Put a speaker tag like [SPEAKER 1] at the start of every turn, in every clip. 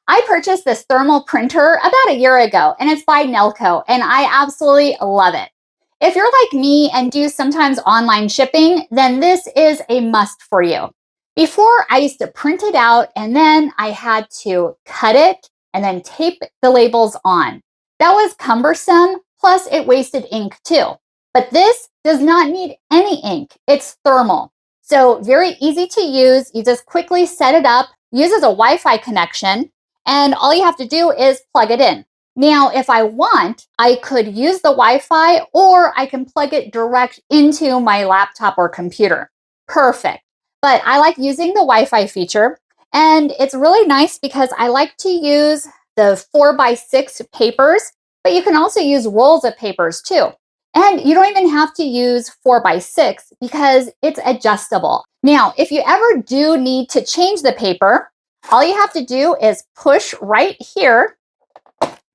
[SPEAKER 1] I purchased this thermal printer about a year ago, and it's by Nelko, and I absolutely love it. If you're like me and do sometimes online shipping, then this is a must for you. Before, I used to print it out, and then I had to cut it and then tape the labels on. That was cumbersome, plus it wasted ink too. But this does not need any ink. It's thermal. So very easy to use. You just quickly set it up, uses a Wi-Fi connection, and all you have to do is plug it in. Now, if I want, I could use the Wi-Fi or I can plug it direct into my laptop or computer. Perfect. But I like using the Wi-Fi feature, and it's really nice because I like to use the 4x6 papers, but you can also use rolls of papers too. And you don't even have to use 4x6 because it's adjustable. Now, if you ever do need to change the paper, all you have to do is push right here,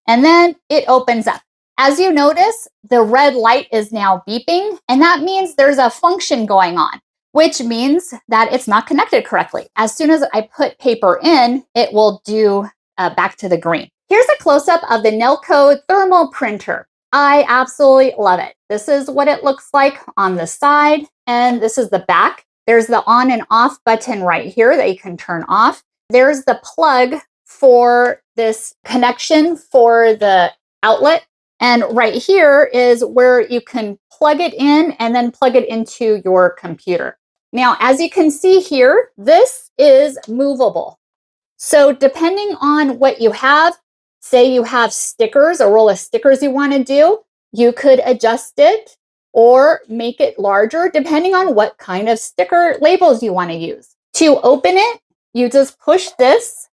[SPEAKER 1] and then it opens up. As you notice, the red light is now beeping, and that means there's a function going on, which means that it's not connected correctly. As soon as I put paper in, it will do back to the green. Here's a close-up of the Nelko thermal printer. I absolutely love it. This is what it looks like on the side, and this is the back. There's the on and off button right here that you can turn off. There's the plug for this connection for the outlet. And right here is where you can plug it in and then plug it into your computer. Now, as you can see here, this is movable. So depending on what you have, say you have stickers, a roll of stickers you want to do, you could adjust it or make it larger depending on what kind of sticker labels you want to use. To open it, you just push this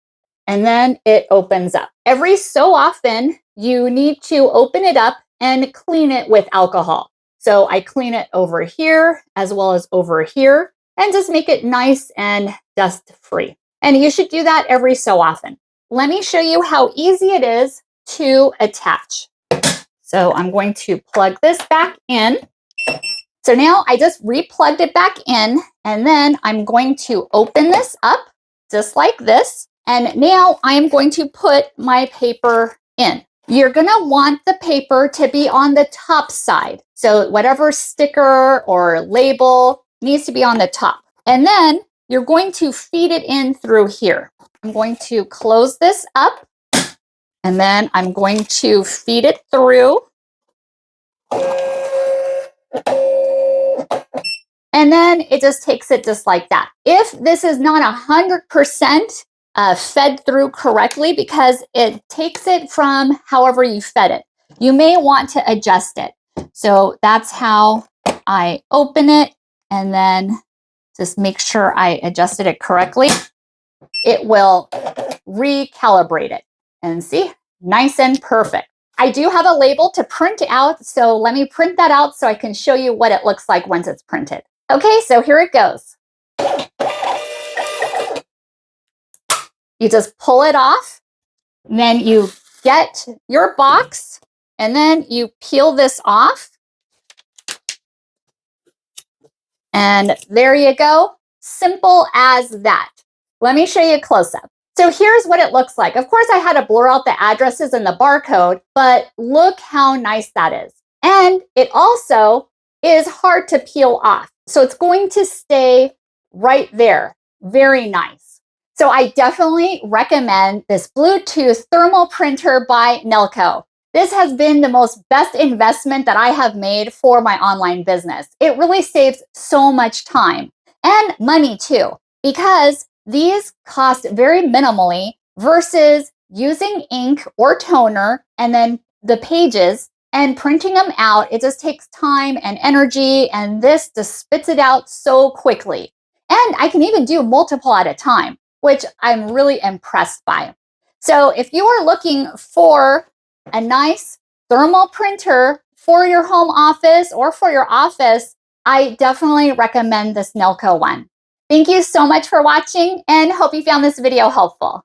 [SPEAKER 1] and then it opens up. Every so often, you need to open it up and clean it with alcohol. So I clean it over here as well as over here and just make it nice and dust-free. And you should do that every so often. Let me show you how easy it is to attach. So I'm going to plug this back in. So now I just replugged it back in, and then I'm going to open this up just like this. And now I'm going to put my paper in. You're going to want the paper to be on the top side. So whatever sticker or label needs to be on the top. And then you're going to feed it in through here. I'm going to close this up, and then I'm going to feed it through. And then it just takes it just like that. If this is not 100% fed through correctly, because it takes it from however you fed it, you may want to adjust it. So that's how I open it, and then just make sure I adjusted it correctly. It will recalibrate it. And see, nice and perfect. I do have a label to print out, so let me print that out so I can show you what it looks like once it's printed. Okay, so here it goes. You just pull it off, and then you get your box, and then you peel this off. And there you go. Simple as that. Let me show you a close-up. So here's what it looks like. Of course, I had to blur out the addresses and the barcode, but look how nice that is. And it also is hard to peel off. So it's going to stay right there. Very nice. So I definitely recommend this Bluetooth thermal printer by Nelko. This has been the best investment that I have made for my online business. It really saves so much time and money too, because these cost very minimally versus using ink or toner and then the pages and printing them out. It just takes time and energy, and this just spits it out so quickly. And I can even do multiple at a time, which I'm really impressed by. So if you are looking for a nice thermal printer for your home office or for your office, I definitely recommend this Nelko one. Thank you so much for watching, and hope you found this video helpful.